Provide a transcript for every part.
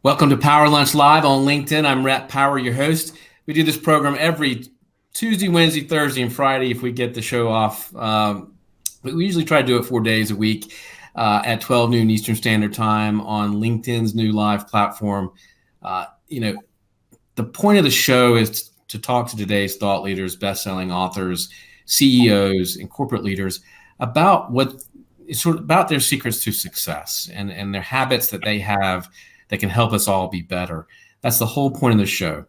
Welcome to Power Lunch Live on LinkedIn. I'm Rhett Power, your host. We do this program every Tuesday, Wednesday, Thursday, and Friday if we get the show off. But we usually try to do it 4 days a week at 12 noon Eastern Standard Time on LinkedIn's new live platform. The point of the show is to talk to today's thought leaders, best-selling authors, CEOs, and corporate leaders about about their secrets to success and their habits that they have that can help us all be better. That's the whole point of the show.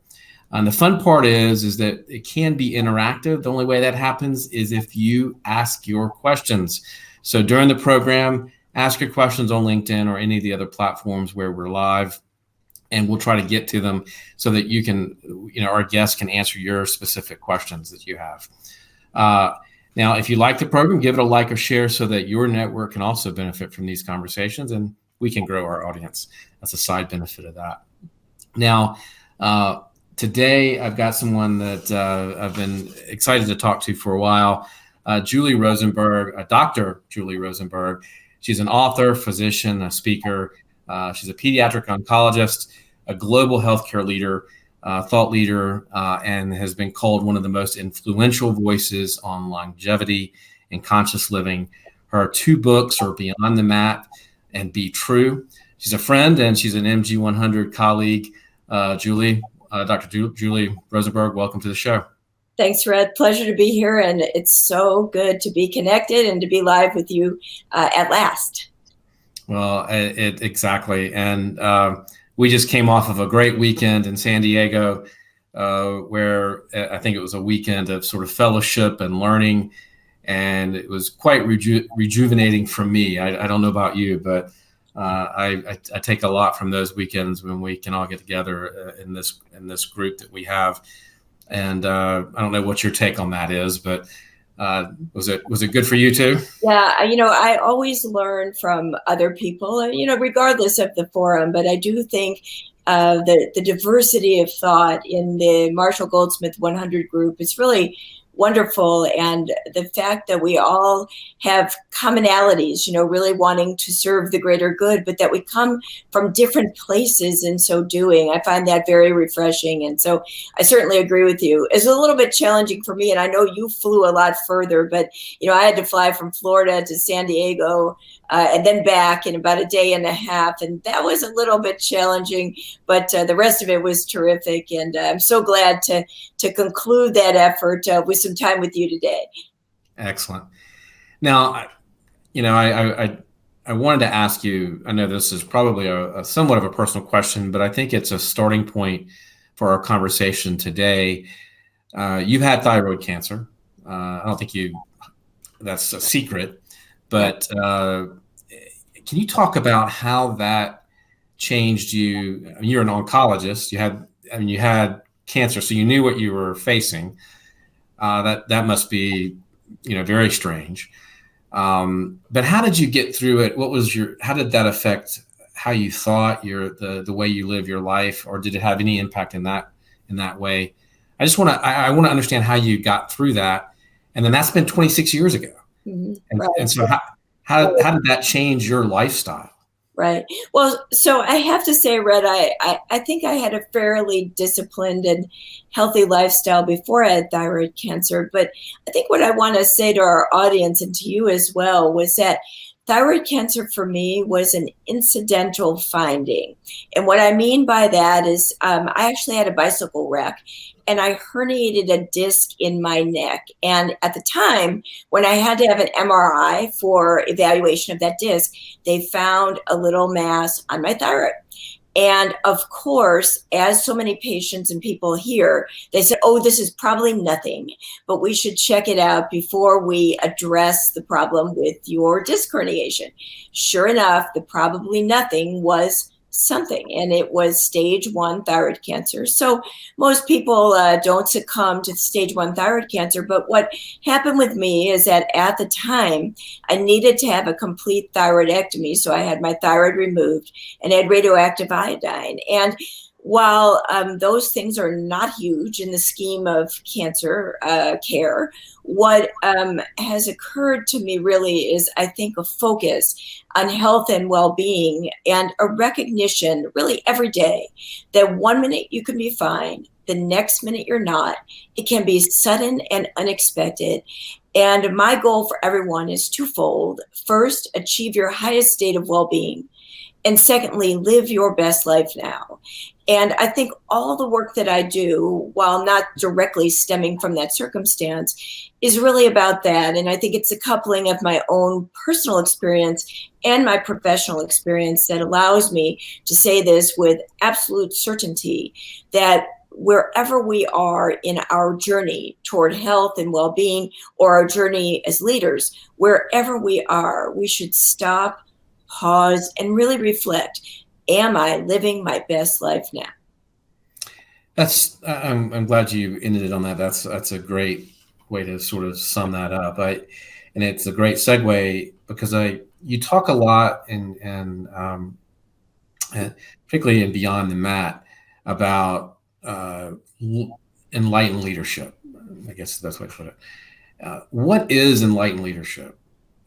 And the fun part is that it can be interactive. The only way that happens is if you ask your questions. So during the program, ask your questions on LinkedIn or any of the other platforms where we're live, and we'll try to get to them so that you can, our guests can answer your specific questions that you have. Now, if you like the program, give it a like or share so that your network can also benefit from these conversations and we can grow our audience. That's a side benefit of that. Now, today I've got someone that I've been excited to talk to for a while, Julie Rosenberg, Dr. Julie Rosenberg. She's an author, physician, a speaker. She's a pediatric oncologist, a global healthcare leader, thought leader, and has been called one of the most influential voices on longevity and conscious living. Her 2 books are Beyond the Mat and Be True. She's a friend and she's an MG 100 colleague. Julie, Dr. Julie Rosenberg, welcome to the show. Thanks, Rhett. Pleasure to be here. And it's so good to be connected and to be live with you at last. Well, exactly. And we just came off of a great weekend in San Diego, where I think it was a weekend of sort of fellowship and learning. And it was quite rejuvenating for me. I don't know about you, but I take a lot from those weekends when we can all get together in this group that we have. And I don't know what your take on that is, but was it good for you too? Yeah, I always learn from other people, regardless of the forum. But I do think the diversity of thought in the Marshall Goldsmith 100 group is really wonderful. And the fact that we all have commonalities, really wanting to serve the greater good, but that we come from different places in so doing, I find that very refreshing. And so I certainly agree with you. It's a little bit challenging for me, and I know you flew a lot further, but I had to fly from Florida to San Diego and then back in about a day and a half, and that was a little bit challenging, but the rest of it was terrific. And I'm so glad to conclude that effort with some time with you today. Excellent. Now, I wanted to ask you, I know this is probably a somewhat of a personal question, but I think it's a starting point for our conversation today. You've had thyroid cancer. I don't think that's a secret, but can you talk about how that changed you? I mean, you're an oncologist. You had cancer, so you knew what you were facing. That must be, very strange. But how did you get through it? How did that affect how you thought, the way you live your life, or did it have any impact in that way? I want to understand how you got through that. And then that's been 26 years ago. Mm-hmm. Right. And so how did that change your lifestyle? Right. Well, so I have to say, Rhett, I think I had a fairly disciplined and healthy lifestyle before I had thyroid cancer. But I think what I want to say to our audience and to you as well was that thyroid cancer for me was an incidental finding. And what I mean by that is I actually had a bicycle wreck and I herniated a disc in my neck. And at the time, when I had to have an MRI for evaluation of that disc, they found a little mass on my thyroid. And of course, as so many patients and people hear, they said, oh, this is probably nothing, but we should check it out before we address the problem with your disc herniation. Sure enough, the probably nothing was something, and it was stage 1 thyroid cancer. So most people don't succumb to stage 1 thyroid cancer, but what happened with me is that at the time I needed to have a complete thyroidectomy. So I had my thyroid removed and I had radioactive iodine. And while those things are not huge in the scheme of cancer care, what has occurred to me really is, I think, a focus on health and well-being, and a recognition really every day that 1 minute you can be fine, the next minute you're not. It can be sudden and unexpected. And my goal for everyone is twofold. First, achieve your highest state of well-being. And secondly, live your best life now. And I think all the work that I do, while not directly stemming from that circumstance, is really about that. And I think it's a coupling of my own personal experience and my professional experience that allows me to say this with absolute certainty, that wherever we are in our journey toward health and well-being, or our journey as leaders, wherever we are, we should stop, pause, and really reflect. Am I living my best life now? I'm glad you ended it on that. That's a great way to sort of sum that up. And it's a great segue, because you talk a lot and particularly in Beyond the Mat about enlightened leadership. I guess that's the way to put it. What is enlightened leadership?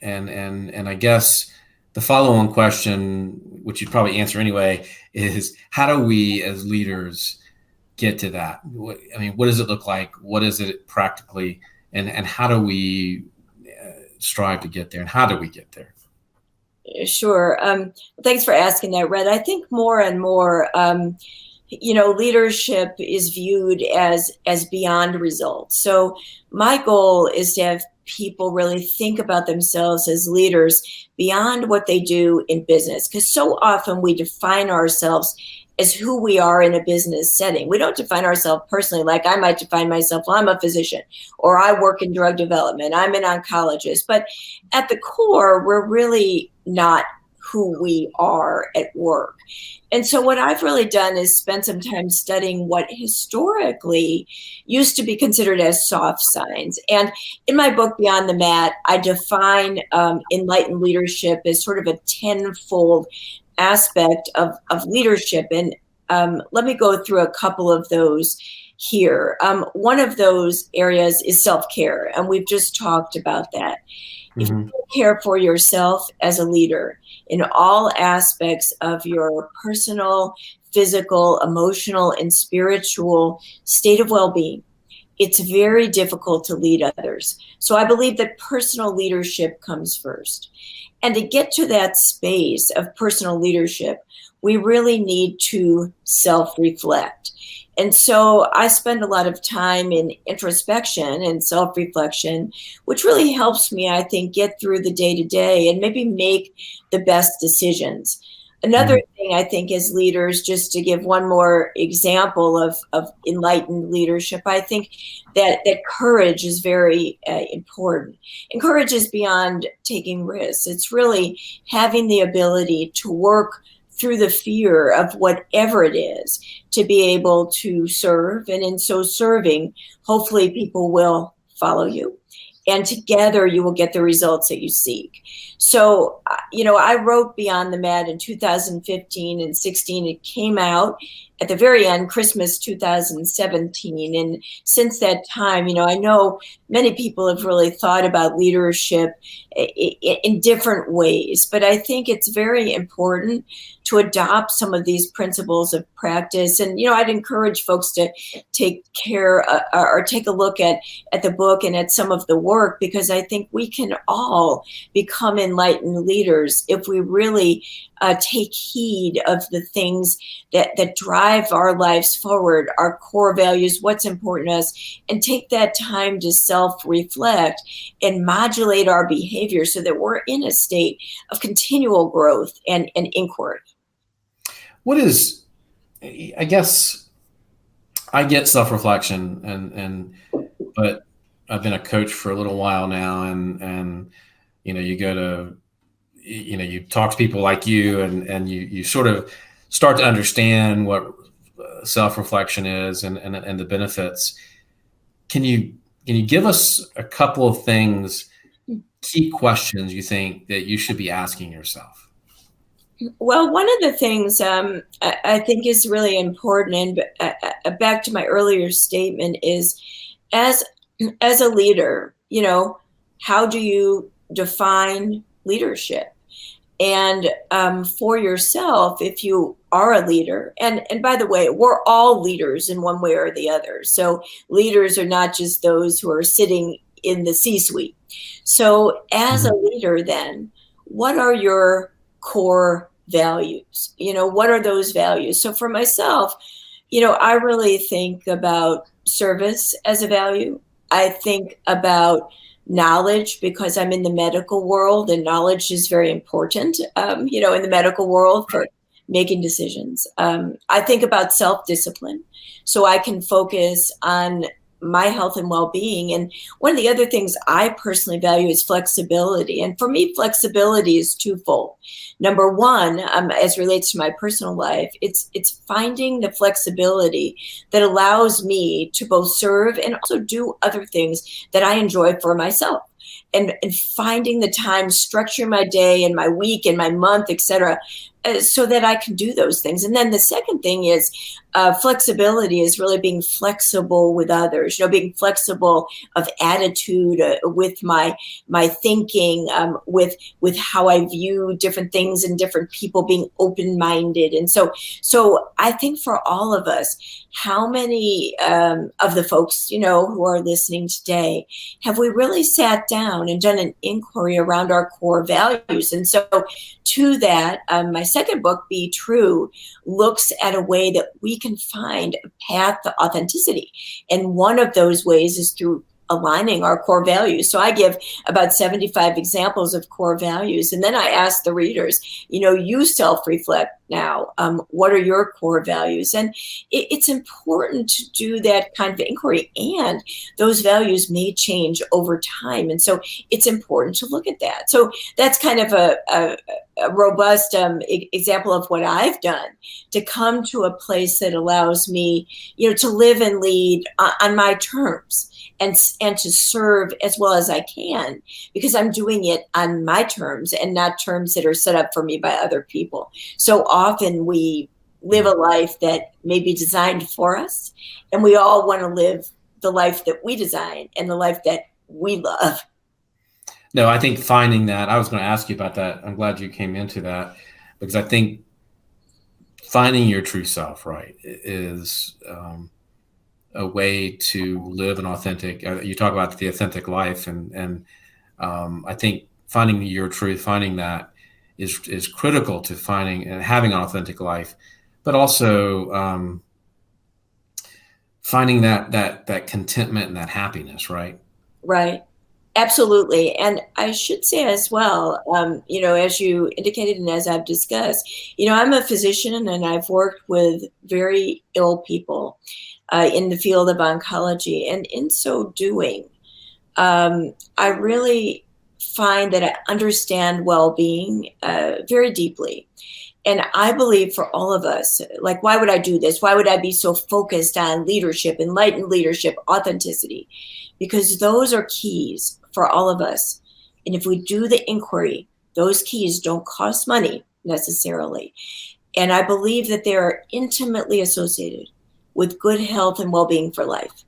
And I guess the follow-on question, which you'd probably answer anyway, is how do we as leaders get to that? What does it look like? What is it practically? And how do we strive to get there? And how do we get there? Sure. Thanks for asking that, Rhett. I think more and more, leadership is viewed as beyond results. So my goal is to have people really think about themselves as leaders beyond what they do in business, because so often we define ourselves as who we are in a business setting. We don't define ourselves personally. Like I might define myself, well, I'm a physician, or I work in drug development, I'm an oncologist. But at the core, we're really not who we are at work. And so what I've really done is spend some time studying what historically used to be considered as soft signs. And in my book, Beyond the Mat, I define enlightened leadership as sort of a tenfold aspect of leadership. And let me go through a couple of those here. One of those areas is self-care, and we've just talked about that. If you care for yourself as a leader in all aspects of your personal, physical, emotional, and spiritual state of well-being, it's very difficult to lead others. So I believe that personal leadership comes first. And to get to that space of personal leadership, we really need to self-reflect. And so I spend a lot of time in introspection and self-reflection, which really helps me, I think, get through the day-to-day and maybe make the best decisions. Another thing I think as leaders, just to give one more example of enlightened leadership, I think that courage is very important. And courage is beyond taking risks. It's really having the ability to work through the fear of whatever it is to be able to serve. And in so serving, hopefully people will follow you. And together you will get the results that you seek. So, I wrote Beyond the Mat in 2015 and 16. It came out at the very end, Christmas 2017. And since that time, I know many people have really thought about leadership in different ways, but I think it's very important to adopt some of these principles of practice. And, I'd encourage folks to take care or take a look at the book and at some of the work, because I think we can all become enlightened leaders if we really take heed of the things that drive our lives forward, our core values, what's important to us, and take that time to self-reflect and modulate our behavior so that we're in a state of continual growth and inquiry. What is, I guess, I get self-reflection, but I've been a coach for a little while now, and you go to, you talk to people like you, and you sort of start to understand what self-reflection is and the benefits. Can you give us a couple of things, key questions you think that you should be asking yourself? Well, one of the things I think is really important, and back to my earlier statement, is as as a leader, how do you define leadership? And for yourself, if you are a leader, and by the way, we're all leaders in one way or the other. So leaders are not just those who are sitting in the C-suite. So as a Mhm. leader, then, what are your core values? What are those values? So for myself, I really think about service as a value. I think about knowledge because I'm in the medical world, and knowledge is very important, in the medical world for making decisions. I think about self discipline so I can focus on my health and well being. And one of the other things I personally value is flexibility. And for me, flexibility is twofold. Number one, as relates to my personal life, it's finding the flexibility that allows me to both serve and also do other things that I enjoy for myself. And finding the time, structuring my day and my week and my month, etc., so that I can do those things. And then the second thing is flexibility is really being flexible with others, being flexible of attitude, with my thinking, with how I view different things and different people, being open-minded. And so I think for all of us, how many of the folks, who are listening today, have we really sat down and done an inquiry around our core values? And so to that, my second book, Be True, looks at a way that we can find a path to authenticity. And one of those ways is through aligning our core values. So I give about 75 examples of core values. And then I ask the readers, you self-reflect now. What are your core values? And it's important to do that kind of inquiry. And those values may change over time. And so it's important to look at that. So that's kind of a robust example of what I've done to come to a place that allows me, to live and lead on my terms, and to serve as well as I can, because I'm doing it on my terms and not terms that are set up for me by other people. So often we live a life that may be designed for us, and we all want to live the life that we design and the life that we love. No, I think finding that, I was going to ask you about that. I'm glad you came into that, because I think finding your true self, right, is a way to live an authentic, you talk about the authentic life. And I think finding your truth, finding that is critical to finding and having an authentic life, but also finding that contentment and that happiness, right? Right. Absolutely. And I should say as well, as you indicated and as I've discussed, I'm a physician and I've worked with very ill people in the field of oncology. And in so doing, I really find that I understand well-being very deeply. And I believe for all of us, like, why would I do this? Why would I be so focused on leadership, enlightened leadership, authenticity? Because those are keys for all of us. And if we do the inquiry, those keys don't cost money necessarily. And I believe that they are intimately associated with good health and well-being for life.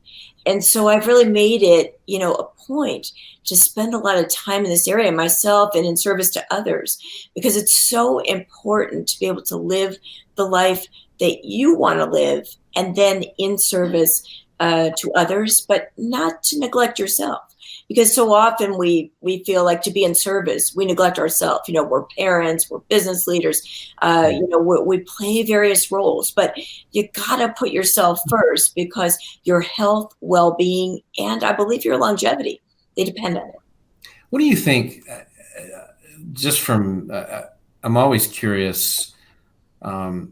And so I've really made it, a point to spend a lot of time in this area myself and in service to others, because it's so important to be able to live the life that you want to live, and then in service to others, but not to neglect yourself. Because so often we feel like to be in service, we neglect ourselves. We're parents, we're business leaders, we play various roles, but you gotta put yourself first, because your health, well-being, and I believe your longevity, they depend on it. What do you think, just from, I'm always curious, do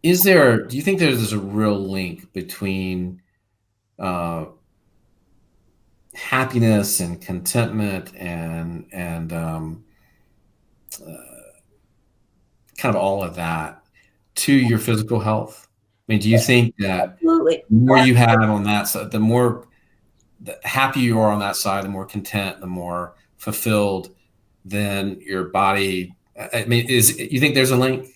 you think there's a real link between happiness and contentment and kind of all of that to your physical health? I mean, do you think that Absolutely. the more you have on that side, the happier you are on that side, the more content, the more fulfilled, then your body I mean, you think there's a link?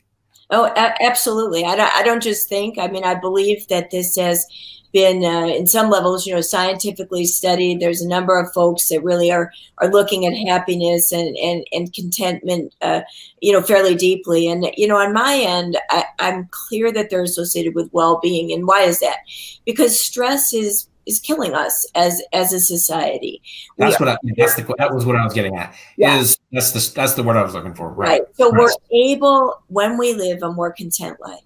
Oh, absolutely. I don't just think. I mean, I believe that this has been, in some levels, scientifically studied. There's a number of folks that really are looking at happiness and contentment, fairly deeply. And, on my end, I'm clear that they're associated with well-being. And why is that? Because stress is killing us as a society. That was what I was getting at. Yeah. That's the word I was looking for. Right. So we're able, when we live a more content life,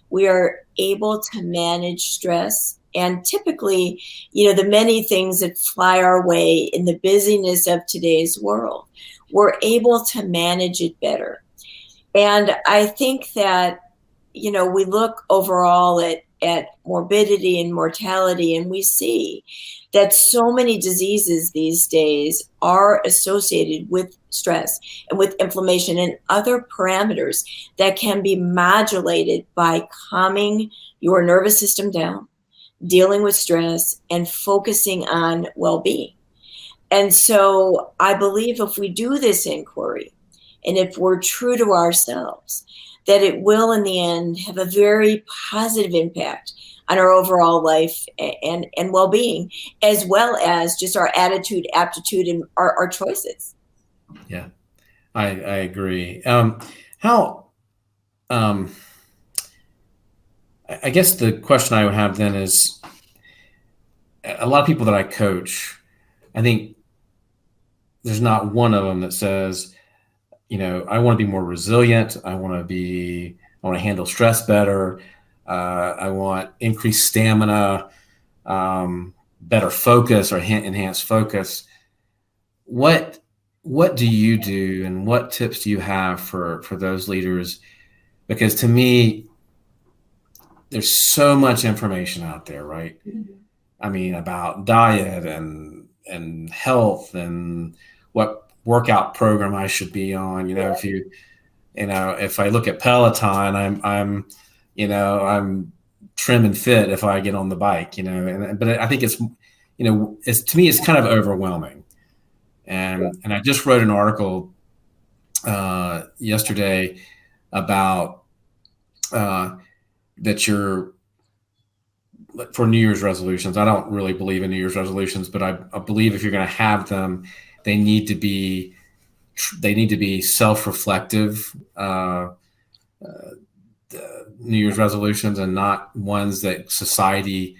we are able to manage stress. And typically, the many things that fly our way in the busyness of today's world, we're able to manage it better. And I think that, we look overall at morbidity and mortality, and we see that so many diseases these days are associated with stress and with inflammation and other parameters that can be modulated by calming your nervous system down, dealing with stress, and focusing on well-being. And so I believe if we do this inquiry, and if we're true to ourselves, that it will in the end have a very positive impact on our overall life and well-being, as well as just our attitude, aptitude, and our choices. Yeah, I agree. I guess the question I would have then is, a lot of people that I coach, I think there's not one of them that says, I want to be more resilient. I want to handle stress better. I want increased stamina, better focus, or enhanced focus. What do you do, and what tips do you have for those leaders? Because to me, there's so much information out there, right? Mm-hmm. I mean, about diet and health and what workout program I should be on. If I look at Peloton, I'm trim and fit if I get on the bike, but I think it's to me, it's kind of overwhelming. And I just wrote an article yesterday about that for New Year's resolutions. I don't really believe in New Year's resolutions, but I believe if you're going to have them, they need to be self-reflective New Year's resolutions, and not ones that society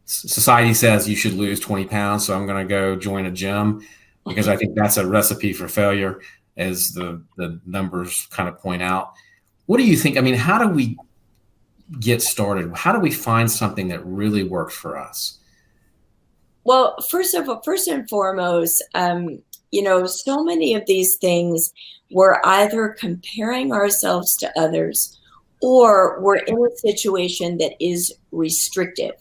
says you should lose 20 pounds. So I'm going to go join a gym, because I think that's a recipe for failure, as the numbers kind of point out. What do you think? I mean, how do we get started? How do we find something that really works for us? Well, first and foremost, so many of these things, we're either comparing ourselves to others, or we're in a situation that is restrictive.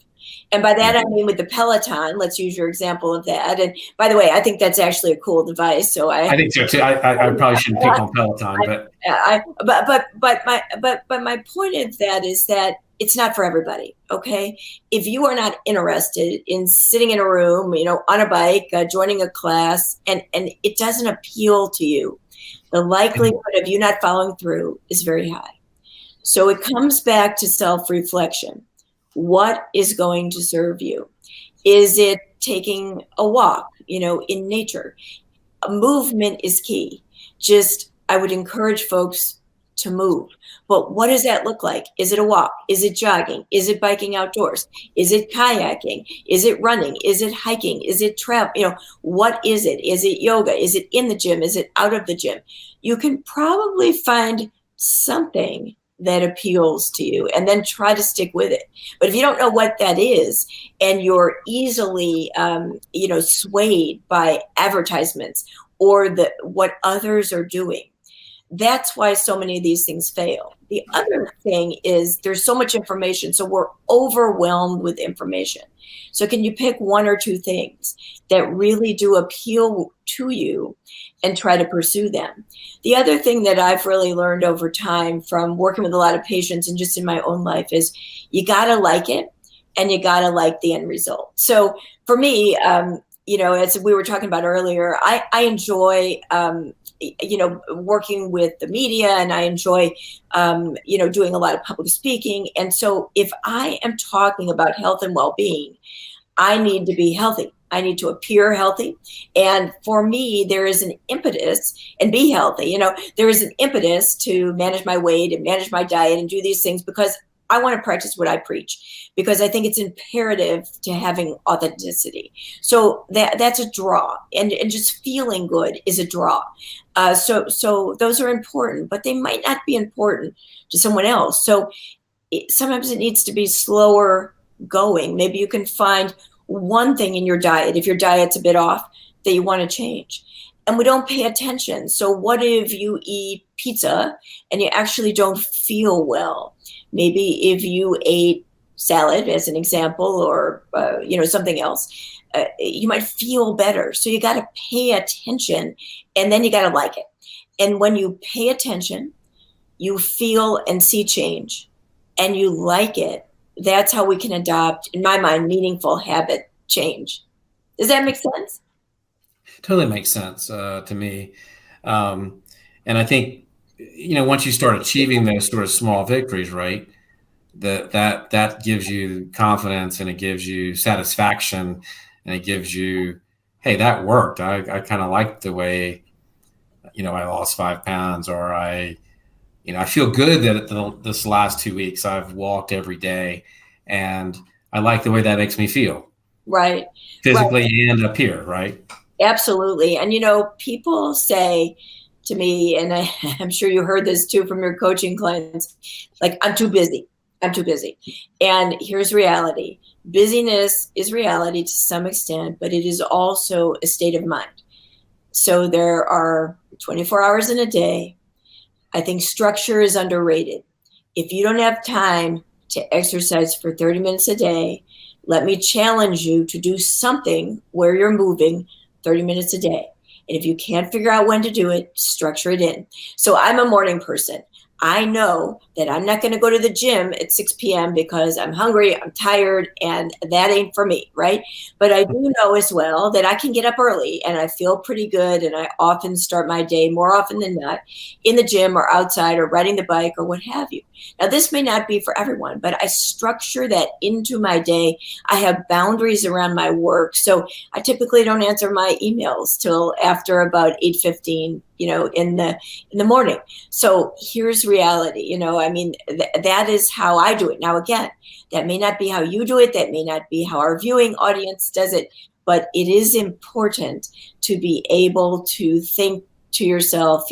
And by that, I mean, with the Peloton, let's use your example of that. And by the way, I think that's actually a cool device. So I think so too. I probably shouldn't pick on Peloton, but my point of that is that it's not for everybody. Okay. If you are not interested in sitting in a room, on a bike, joining a class, and it doesn't appeal to you, the likelihood of you not following through is very high. So it comes back to self-reflection. What is going to serve you? Is it taking a walk, in nature? A movement is key. I would encourage folks to move. But what does that look like? Is it a walk? Is it jogging? Is it biking outdoors? Is it kayaking? Is it running? Is it hiking? Is it travel? What is it? Is it yoga? Is it in the gym? Is it out of the gym? You can probably find something that appeals to you, and then try to stick with it. But if you don't know what that is, and you're easily, swayed by advertisements or what others are doing, that's why so many of these things fail. The other thing is there's so much information, so we're overwhelmed with information. So can you pick one or two things that really do appeal to you and try to pursue them? The other thing that I've really learned over time from working with a lot of patients and just in my own life is you got to like it, and you got to like the end result. So for me, as we were talking about earlier, I enjoy, working with the media, and I enjoy, doing a lot of public speaking. And so if I am talking about health and well-being, I need to be healthy. I need to appear healthy. And for me, there is an impetus, and be healthy. There is an impetus to manage my weight and manage my diet and do these things because I want to practice what I preach, because I think it's imperative to having authenticity. So that's a draw, and just feeling good is a draw. So those are important, but they might not be important to someone else. So sometimes it needs to be slower going. Maybe you can find one thing in your diet, if your diet's a bit off, that you want to change. And we don't pay attention. So what if you eat pizza and you actually don't feel well? Maybe if you ate salad, as an example, or something else, you might feel better. So you got to pay attention, and then you got to like it. And when you pay attention, you feel and see change, and you like it. That's how we can adopt, in my mind, meaningful habit change. Does that make sense? Totally makes sense to me. And I think, once you start achieving those sort of small victories, right, that gives you confidence, and it gives you satisfaction, and it gives you, hey, that worked. I kind of like the way, I lost 5 pounds, or I feel good that this last 2 weeks I've walked every day, and I like the way that makes me feel. Right. Physically and up here, right? Absolutely. And, people say to me, and I'm sure you heard this too from your coaching clients, like, I'm too busy. I'm too busy. And here's reality. Busyness is reality to some extent, but it is also a state of mind. So there are 24 hours in a day. I think structure is underrated. If you don't have time to exercise for 30 minutes a day, let me challenge you to do something where you're moving 30 minutes a day. And if you can't figure out when to do it, structure it in. So I'm a morning person. I know that I'm not going to go to the gym at 6 p.m. because I'm hungry, I'm tired, and that ain't for me, right? But I do know as well that I can get up early and I feel pretty good, and I often start my day, more often than not, in the gym or outside or riding the bike or what have you. Now, this may not be for everyone, but I structure that into my day. I have boundaries around my work. So I typically don't answer my emails till after about 8:15, in the morning. So here's reality. That is how I do it. Now, again, that may not be how you do it. That may not be how our viewing audience does it, but it is important to be able to think to yourself,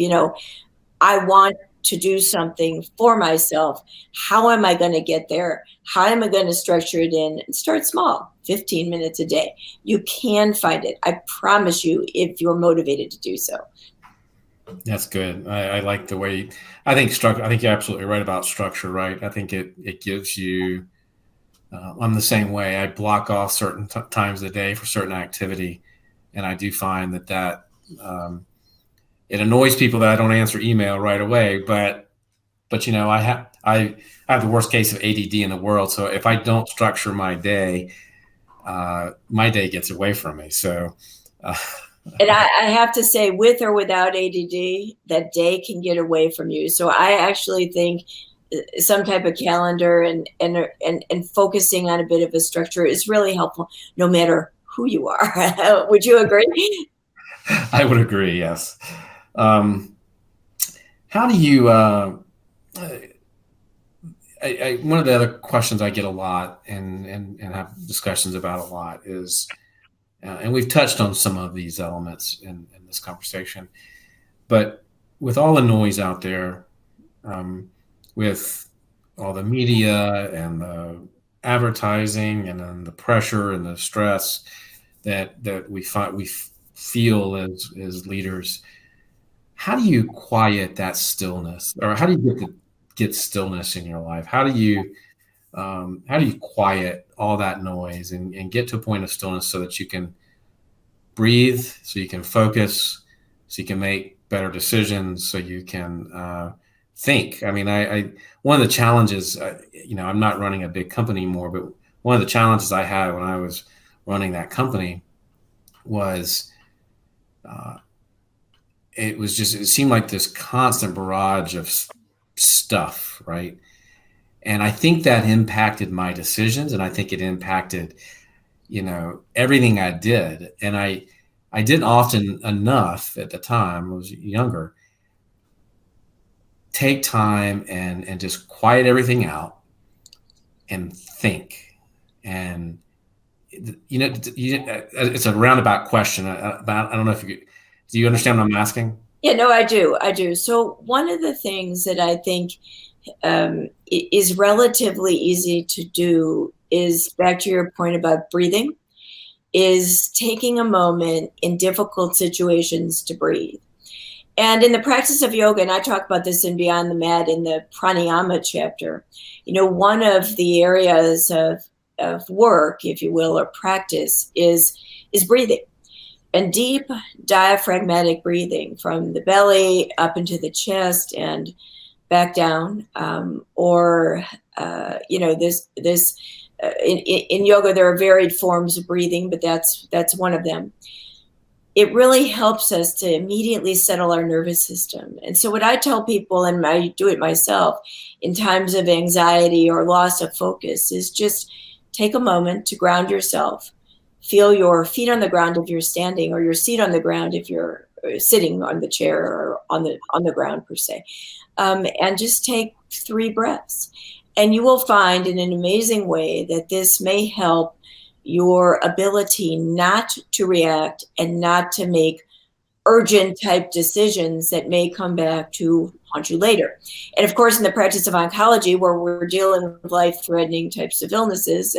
I want to do something for myself. How am I going to get there? How am I going to structure it in? And start small, 15 minutes a day. You can find it. I promise you, if you're motivated to do so. That's good. I like the way, I think you're absolutely right about structure, right? I think it gives you, I'm the same way. I block off certain times of the day for certain activity. And I do find that it annoys people that I don't answer email right away, but I have the worst case of ADD in the world. So if I don't structure my day gets away from me. So, and I have to say, with or without ADD, that day can get away from you. So I actually think some type of calendar and focusing on a bit of a structure is really helpful, no matter who you are. Would you agree? I would agree. Yes. How do you, one of the other questions I get a lot and have discussions about a lot is, and we've touched on some of these elements in this conversation, but with all the noise out there, with all the media and the advertising and then the pressure and the stress that we feel as leaders, how do you quiet that stillness, or how do you get stillness in your life? How do you quiet all that noise and get to a point of stillness so that you can breathe, so you can focus, so you can make better decisions, so you can think? I mean, one of the challenges, I'm not running a big company anymore, but one of the challenges I had when I was running that company was, it seemed like this constant barrage of stuff, right? And I think that impacted my decisions, and I think it impacted, everything I did. And I didn't often enough at the time, I was younger, take time and just quiet everything out and think. And, it's a roundabout question. I don't know if do you understand what I'm asking? Yeah, no, I do. So one of the things that I think is relatively easy to do is, back to your point about breathing, is taking a moment in difficult situations to breathe. And in the practice of yoga, and I talk about this in Beyond the Mat in the pranayama chapter, one of the areas of work, if you will, or practice is breathing. And deep diaphragmatic breathing from the belly up into the chest and back down. In yoga, there are varied forms of breathing, but that's one of them. It really helps us to immediately settle our nervous system. And so what I tell people, and I do it myself in times of anxiety or loss of focus, is just take a moment to ground yourself. Feel your feet on the ground if you're standing, or your seat on the ground if you're sitting on the chair or on the ground per se. And just take 3 breaths. And you will find in an amazing way that this may help your ability not to react and not to make urgent type decisions that may come back to haunt you later. And of course, in the practice of oncology, where we're dealing with life-threatening types of illnesses,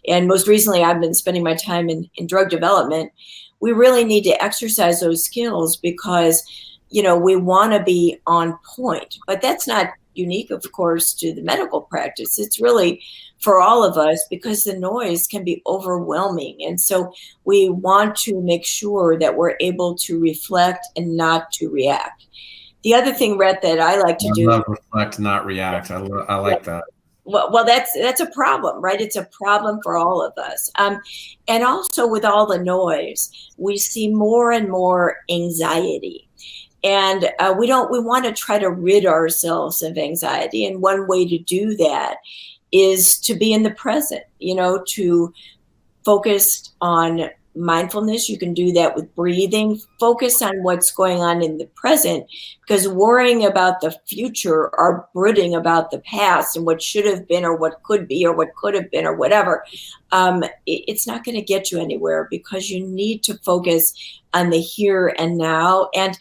and most recently I've been spending my time in drug development, we really need to exercise those skills because, we want to be on point. But that's not unique, of course, to the medical practice. It's really for all of us, because the noise can be overwhelming. And so we want to make sure that we're able to reflect and not to react. The other thing, Rhett, that I like to do— love reflect, not react. I like that. Well, that's a problem, right? It's a problem for all of us. And also with all the noise, we see more and more anxiety. And we want to try to rid ourselves of anxiety. And one way to do that is to be in the present, to focus on mindfulness. You can do that with breathing. Focus on what's going on in the present, because worrying about the future or brooding about the past and what should have been or what could be or what could have been or whatever, it's not going to get you anywhere, because you need to focus on the here and now. And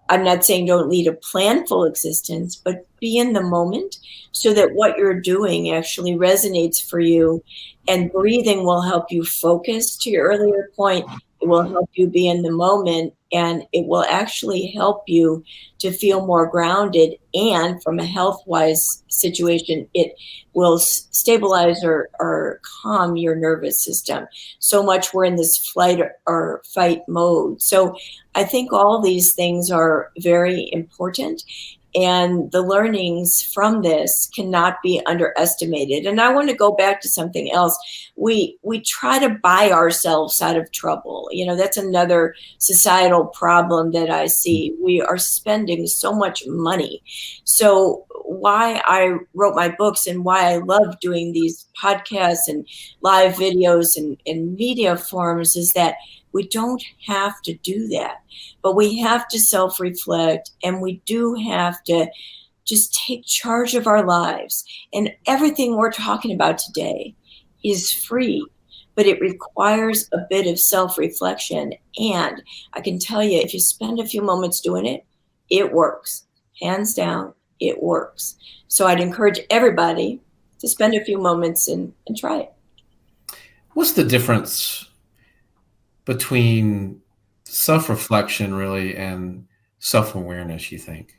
I'm not saying don't lead a planful existence, but be in the moment so that what you're doing actually resonates for you. And breathing will help you focus, to your earlier point. It will help you be in the moment, and it will actually help you to feel more grounded. And from a health-wise situation, it will stabilize or calm your nervous system. So much we're in this flight or fight mode. So I think all these things are very important. And the learnings from this cannot be underestimated. And I want to go back to something else. We try to buy ourselves out of trouble. That's another societal problem that I see. We are spending so much money. So why I wrote my books and why I love doing these podcasts and live videos and media forums is that we don't have to do that, but we have to self-reflect, and we do have to just take charge of our lives. And everything we're talking about today is free, but it requires a bit of self-reflection. And I can tell you, if you spend a few moments doing it, it works. Hands down, it works. So I'd encourage everybody to spend a few moments and try it. What's the difference between self-reflection really and self-awareness, you think?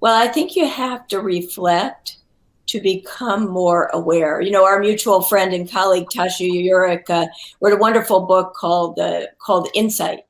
Well, I think you have to reflect to become more aware. Our mutual friend and colleague, Tasha Eurich, wrote a wonderful book called Insight.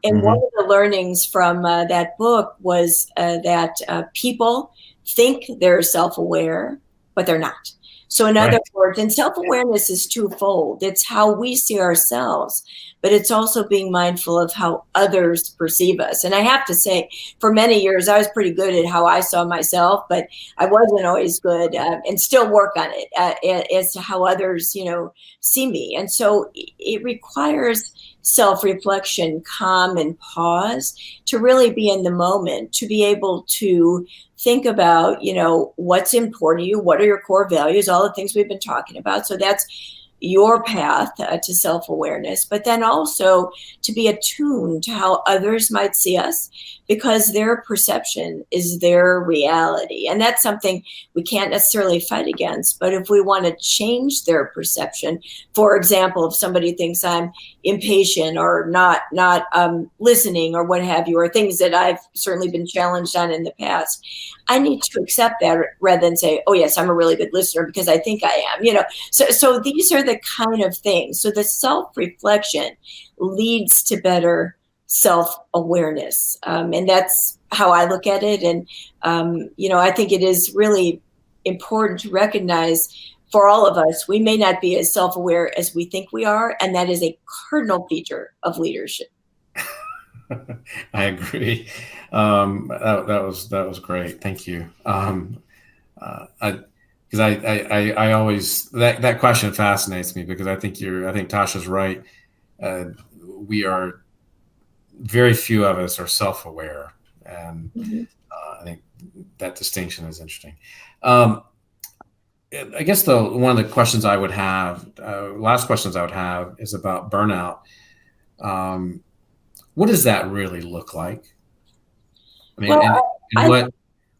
And one of the learnings from that book was that people think they're self-aware, but they're not. So in other words, and self-awareness is twofold. It's how we see ourselves, but it's also being mindful of how others perceive us. And I have to say, for many years, I was pretty good at how I saw myself, but I wasn't always good, and still work on it as to how others, see me. And so it requires self-reflection, calm and pause to really be in the moment, to be able to think about, what's important to you, what are your core values, all the things we've been talking about. So that's your path to self-awareness, but then also to be attuned to how others might see us, because their perception is their reality. And that's something we can't necessarily fight against. But if we want to change their perception, for example, if somebody thinks I'm impatient or not listening or what have you, or things that I've certainly been challenged on in the past, I need to accept that rather than say, oh yes, I'm a really good listener because I think I am, So these are the kind of things. So the self-reflection leads to better self-awareness. And that's how I look at it. And, I think it is really important to recognize for all of us, we may not be as self-aware as we think we are. And that is a cardinal feature of leadership. I agree. That was great. Thank you. Because I always, that question fascinates me, because I think Tasha's right. We are, very few of us are self-aware, and I think that distinction is interesting. I guess one of the questions I would have, last questions I would have, is about burnout. What does that really look like? I mean, well,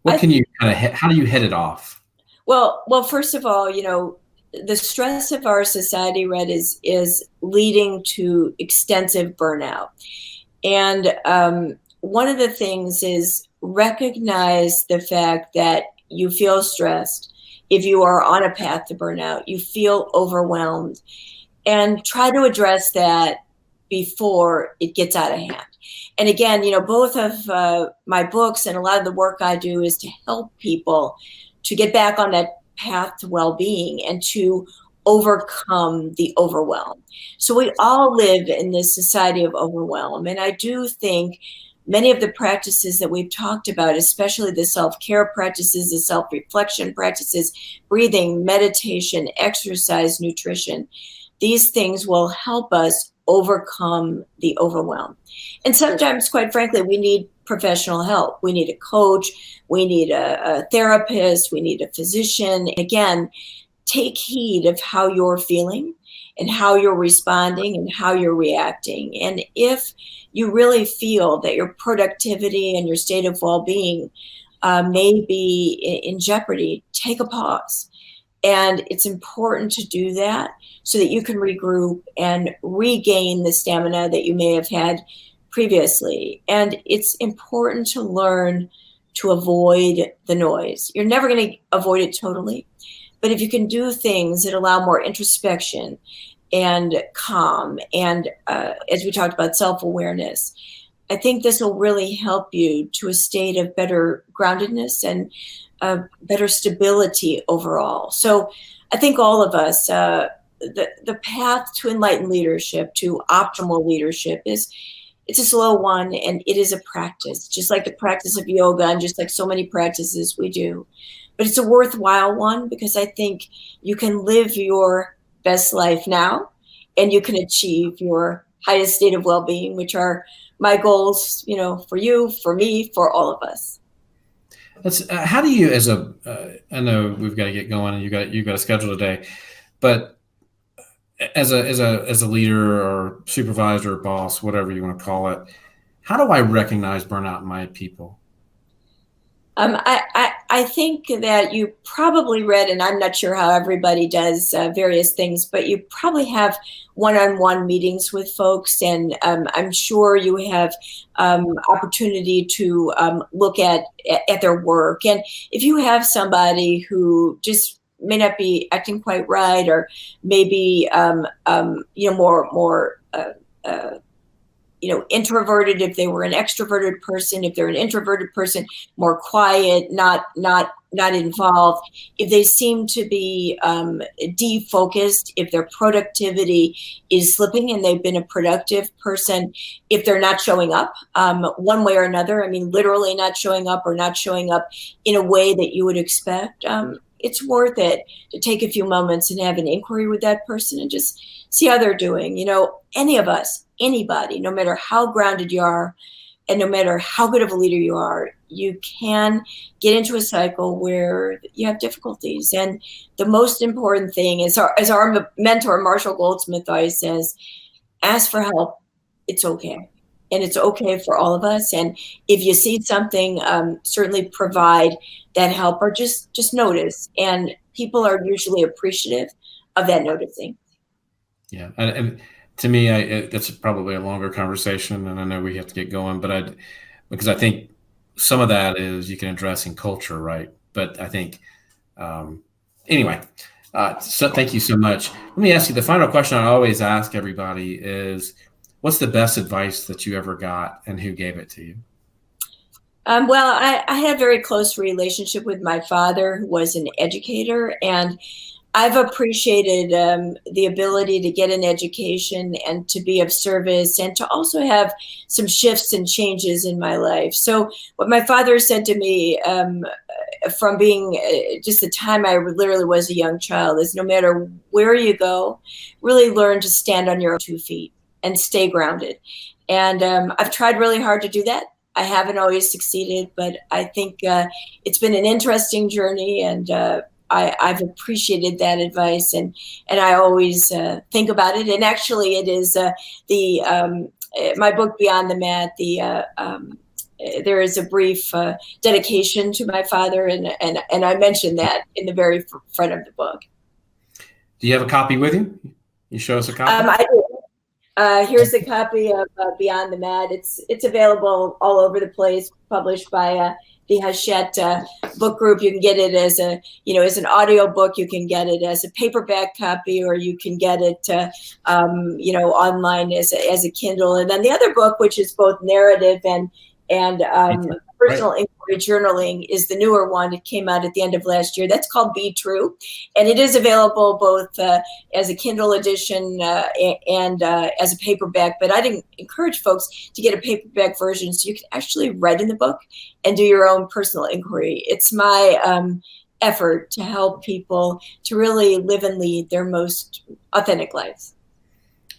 what can you kind of, how do you head it off? Well, first of all, the stress of our society, Rhett, is leading to extensive burnout. And one of the things is recognize the fact that you feel stressed. If you are on a path to burnout, you feel overwhelmed, and try to address that before it gets out of hand. And again, both of my books and a lot of the work I do is to help people to get back on that path to well-being and to overcome the overwhelm. So we all live in this society of overwhelm. And I do think many of the practices that we've talked about, especially the self-care practices, the self-reflection practices, breathing, meditation, exercise, nutrition, these things will help us overcome the overwhelm. And sometimes, quite frankly, we need professional help. We need a coach, we need a therapist, we need a physician. Again, take heed of how you're feeling and how you're responding and how you're reacting. And if you really feel that your productivity and your state of well-being may be in jeopardy, take a pause. And it's important to do that so that you can regroup and regain the stamina that you may have had previously. And it's important to learn to avoid the noise. You're never going to avoid it totally, but if you can do things that allow more introspection and calm, and as we talked about, self-awareness, I think this will really help you to a state of better groundedness and better stability overall. So I think all of us, the path to enlightened leadership, to optimal leadership, it's a slow one, and it is a practice, just like the practice of yoga and just like so many practices we do. But it's a worthwhile one, because I think you can live your best life now, and you can achieve your highest state of well-being, which are my goals, for you, for me, for all of us. How do you, I know we've got to get going, and you've got a schedule today, but as a leader or supervisor or boss, whatever you want to call it, how do I recognize burnout in my people? I think that you probably read, and I'm not sure how everybody does various things, but you probably have one-on-one meetings with folks, and I'm sure you have opportunity to look at their work. And if you have somebody who just may not be acting quite right, or maybe more introverted, if they were an extroverted person, if they're an introverted person, more quiet, not involved, if they seem to be defocused, if their productivity is slipping and they've been a productive person, if they're not showing up one way or another, I mean, literally not showing up or not showing up in a way that you would expect, it's worth it to take a few moments and have an inquiry with that person and just see how they're doing. Any of us, anybody, no matter how grounded you are and no matter how good of a leader you are, you can get into a cycle where you have difficulties. And the most important thing is, as our mentor, Marshall Goldsmith, always says, ask for help. It's okay. And it's okay for all of us. And if you see something, certainly provide that help, or just notice. And people are usually appreciative of that noticing. Yeah. And to me, that's probably a longer conversation, and I know we have to get going, because I think some of that is you can address in culture, right? But I think, anyway, so thank you so much. Let me ask you, the final question I always ask everybody is, what's the best advice that you ever got, and who gave it to you? Well, I had a very close relationship with my father, who was an educator, and I've appreciated the ability to get an education and to be of service and to also have some shifts and changes in my life. So what my father said to me from being just the time I literally was a young child is, no matter where you go, really learn to stand on your own 2 feet and stay grounded. And I've tried really hard to do that. I haven't always succeeded, but I think it's been an interesting journey, and I've appreciated that advice, and I always think about it. And actually, it is my book Beyond the Mat. There is a brief dedication to my father, and I mentioned that in the very front of the book. Do you have a copy with you? You show us a copy. I do. Here's a copy of Beyond the Mat. It's available all over the place. Published by the Hachette book group. You can get it as an audio book. You can get it as a paperback copy, or you can get it, online as a Kindle. And then the other book, which is both narrative and personal inquiry journaling, is the newer one. It came out at the end of last year. That's called Be True, and it is available both as a Kindle edition and as a paperback. But I'd encourage folks to get a paperback version so you can actually write in the book and do your own personal inquiry. It's my effort to help people to really live and lead their most authentic lives.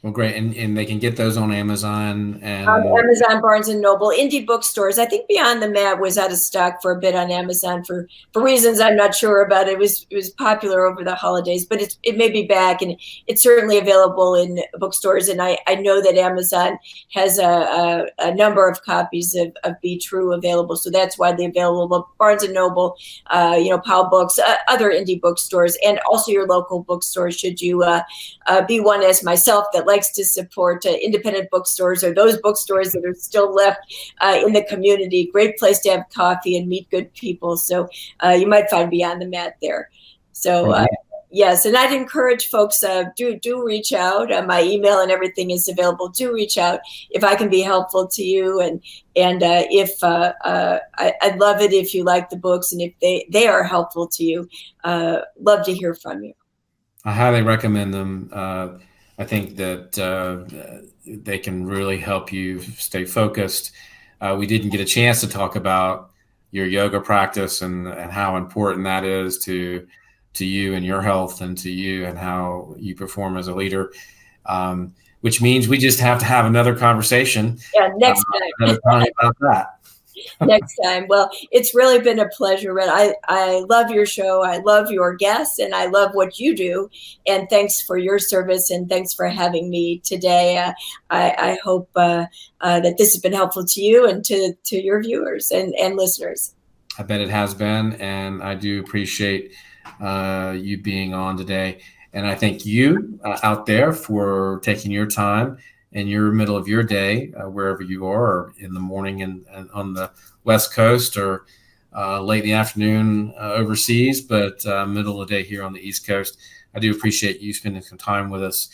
Well, great. And they can get those on Amazon and Amazon, Barnes and Noble, indie bookstores. I think Beyond the Mat was out of stock for a bit on Amazon for reasons I'm not sure about. It was popular over the holidays, but it may be back, and it's certainly available in bookstores. And I know that Amazon has a number of copies of Be True available, so that's widely available. But Barnes and Noble, Powell Books, other indie bookstores, and also your local bookstores, should you be one as myself that likes to support independent bookstores, or those bookstores that are still left in the community. Great place to have coffee and meet good people. So you might find Beyond the Mat there. So yes, and I'd encourage folks, do reach out. My email and everything is available. Do reach out if I can be helpful to you. And if I'd love it if you like the books, and if they are helpful to you, love to hear from you. I highly recommend them. I think that they can really help you stay focused. We didn't get a chance to talk about your yoga practice and how important that is to you and your health, and to you and how you perform as a leader, which means we just have to have another conversation. Yeah, next time. About that. Next time. Well, it's really been a pleasure, Rhett. I love your show. I love your guests, and I love what you do. And thanks for your service, and thanks for having me today. I hope that this has been helpful to you and to your viewers and listeners. I bet it has been, and I do appreciate you being on today. And I thank you out there for taking your time in your middle of your day, wherever you are, or in the morning and on the West Coast, or late in the afternoon overseas, but middle of the day here on the East Coast. I do appreciate you spending some time with us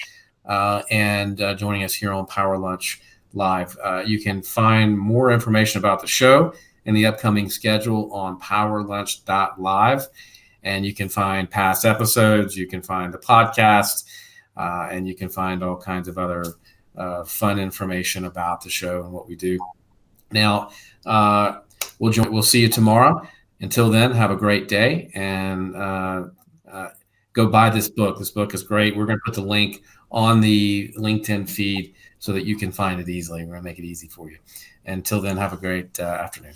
and joining us here on Power Lunch. live. You can find more information about the show and the upcoming schedule on powerlunch.live. And you can find past episodes, you can find the podcast, and you can find all kinds of other fun information about the show and what we do. Now, we'll see you tomorrow. Until then, have a great day, and go buy this book. This book is great. We're going to put the link on the LinkedIn feed so that you can find it easily. We're going to make it easy for you. Until then, have a great afternoon.